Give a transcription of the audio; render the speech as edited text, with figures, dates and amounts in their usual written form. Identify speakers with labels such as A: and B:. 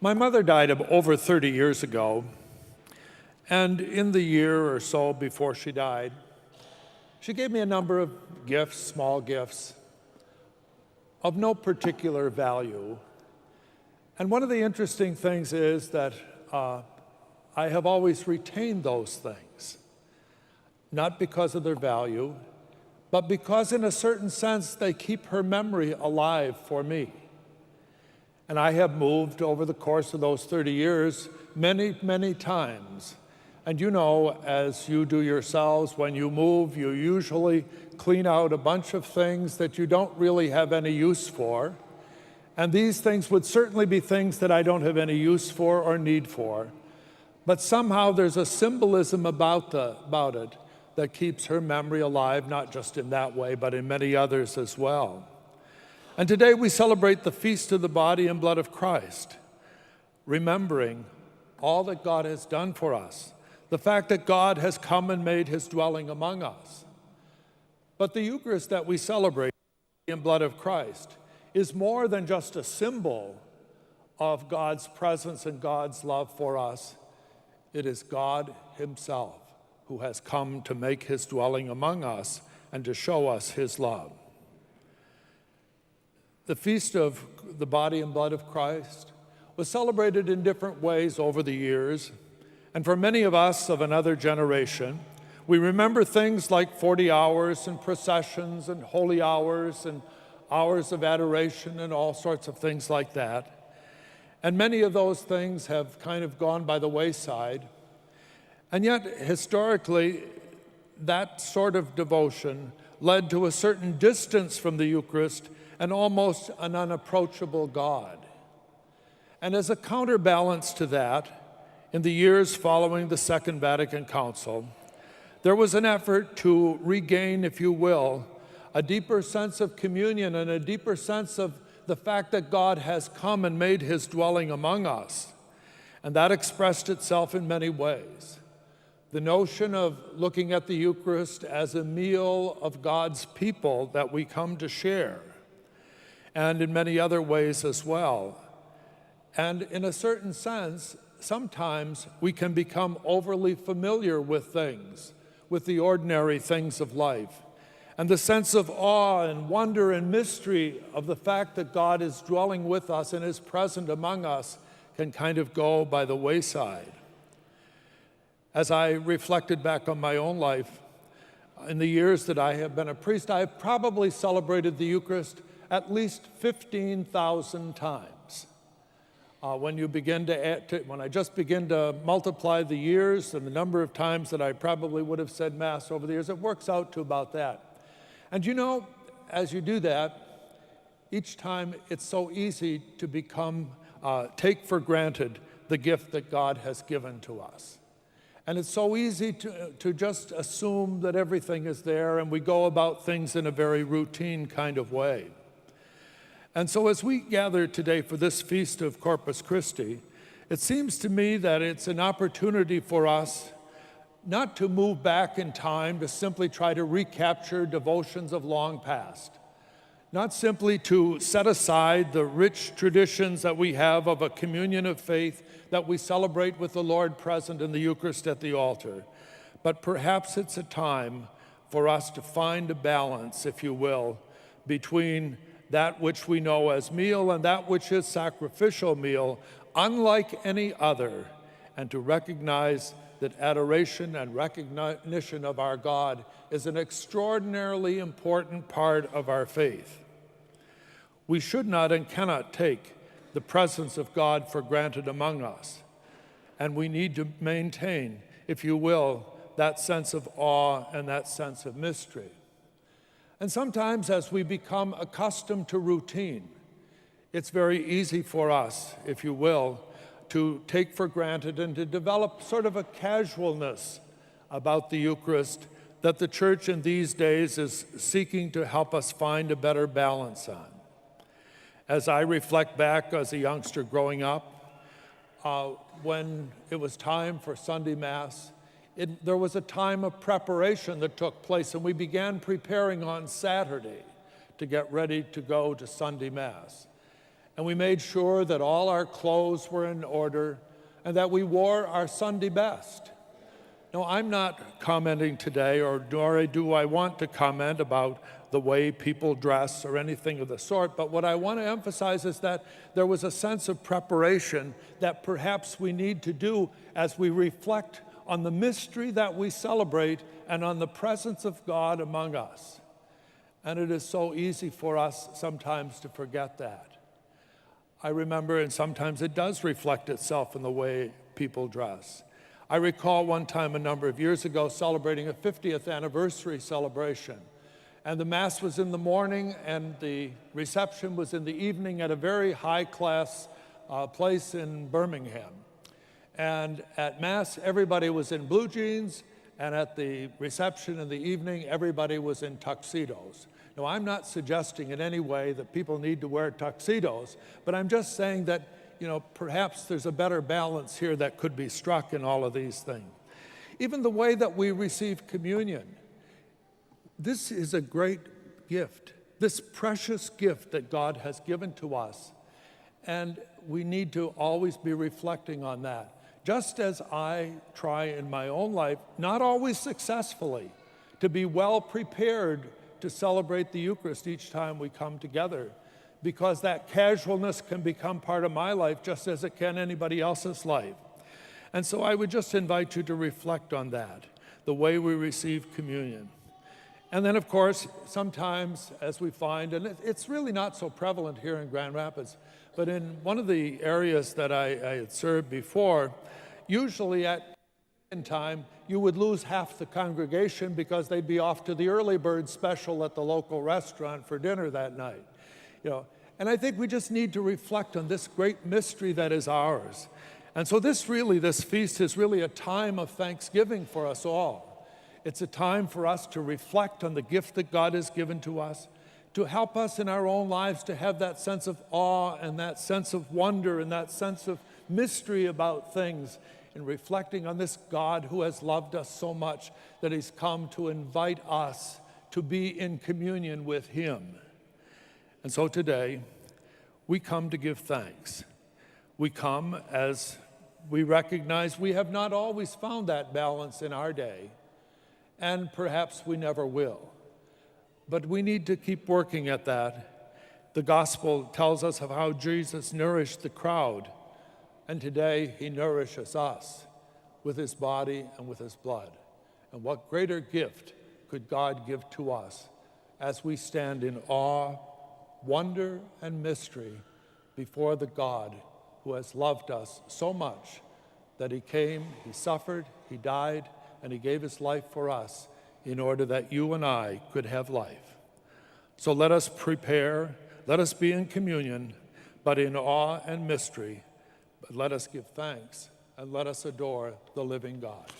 A: My mother died over 30 years ago, and in the year or so before she died, she gave me a number of gifts, small gifts, of no particular value. And one of the interesting things is that I have always retained those things, not because of their value, but because in a certain sense they keep her memory alive for me. And I have moved over the course of those 30 years many, many times. And you know, as you do yourselves, when you move, you usually clean out a bunch of things that you don't really have any use for. And these things would certainly be things that I don't have any use for or need for. But somehow there's a symbolism about it that keeps her memory alive, not just in that way, but in many others as well. And today we celebrate the Feast of the Body and Blood of Christ, remembering all that God has done for us, the fact that God has come and made his dwelling among us. But the Eucharist that we celebrate, the body and blood of Christ, is more than just a symbol of God's presence and God's love for us. It is God himself who has come to make his dwelling among us and to show us his love. The Feast of the Body and Blood of Christ was celebrated in different ways over the years, and for many of us of another generation, we remember things like 40 hours and processions and holy hours and hours of adoration and all sorts of things like that. And many of those things have kind of gone by the wayside. And yet, historically, that sort of devotion led to a certain distance from the Eucharist and almost an unapproachable God. And as a counterbalance to that, in the years following the Second Vatican Council, there was an effort to regain, if you will, a deeper sense of communion and a deeper sense of the fact that God has come and made his dwelling among us. And that expressed itself in many ways. The notion of looking at the Eucharist as a meal of God's people that we come to share, and in many other ways as well. And in a certain sense, sometimes we can become overly familiar with things, with the ordinary things of life. And the sense of awe and wonder and mystery of the fact that God is dwelling with us and is present among us can kind of go by the wayside. As I reflected back on my own life, in the years that I have been a priest, I have probably celebrated the Eucharist at least 15,000 times. When I just begin to multiply the years and the number of times that I probably would have said Mass over the years, it works out to about that. And you know, as you do that, each time it's so easy to take for granted the gift that God has given to us. And it's so easy to just assume that everything is there, and we go about things in a very routine kind of way. And so as we gather today for this Feast of Corpus Christi, it seems to me that it's an opportunity for us not to move back in time to simply try to recapture devotions of long past, not simply to set aside the rich traditions that we have of a communion of faith that we celebrate with the Lord present in the Eucharist at the altar, but perhaps it's a time for us to find a balance, if you will, between that which we know as meal and that which is sacrificial meal, unlike any other, and to recognize that adoration and recognition of our God is an extraordinarily important part of our faith. We should not and cannot take the presence of God for granted among us, and we need to maintain, if you will, that sense of awe and that sense of mystery. And sometimes as we become accustomed to routine, it's very easy for us, if you will, to take for granted and to develop sort of a casualness about the Eucharist that the Church in these days is seeking to help us find a better balance on. As I reflect back as a youngster growing up, when it was time for Sunday Mass, there was a time of preparation that took place, and we began preparing on Saturday to get ready to go to Sunday Mass. and we made sure that all our clothes were in order and that we wore our Sunday best. Now, I'm not commenting today, nor do I want to comment about the way people dress or anything of the sort, but what I want to emphasize is that there was a sense of preparation that perhaps we need to do as we reflect on the mystery that we celebrate and on the presence of God among us. And it is so easy for us sometimes to forget that. I remember, and sometimes it does reflect itself in the way people dress. I recall one time a number of years ago celebrating a 50th anniversary celebration. And the Mass was in the morning and the reception was in the evening at a very high-class place in Birmingham. And at Mass, everybody was in blue jeans, and at the reception in the evening, everybody was in tuxedos. Now, I'm not suggesting in any way that people need to wear tuxedos, but I'm just saying that perhaps there's a better balance here that could be struck in all of these things. Even the way that we receive communion. This is a great gift, this precious gift that God has given to us. And we need to always be reflecting on that. Just as I try in my own life, not always successfully, to be well prepared to celebrate the Eucharist each time we come together, because that casualness can become part of my life just as it can anybody else's life. And so I would just invite you to reflect on that, the way we receive communion. And then, of course, sometimes, as we find, and it's really not so prevalent here in Grand Rapids, but in one of the areas that I had served before, usually at time, you would lose half the congregation because they'd be off to the early bird special at the local restaurant for dinner that night. And I think we just need to reflect on this great mystery that is ours. And so this feast is really a time of thanksgiving for us all. It's a time for us to reflect on the gift that God has given to us, to help us in our own lives to have that sense of awe and that sense of wonder and that sense of mystery about things, in reflecting on this God who has loved us so much that he's come to invite us to be in communion with him. And so today, we come to give thanks. We come as we recognize we have not always found that balance in our day, and perhaps we never will. But we need to keep working at that. The gospel tells us of how Jesus nourished the crowd, and today he nourishes us with his body and with his blood. And what greater gift could God give to us as we stand in awe, wonder, and mystery before the God who has loved us so much that he came, he suffered, he died, and he gave his life for us in order that you and I could have life. So let us prepare, let us be in communion, but in awe and mystery, but let us give thanks and let us adore the living God.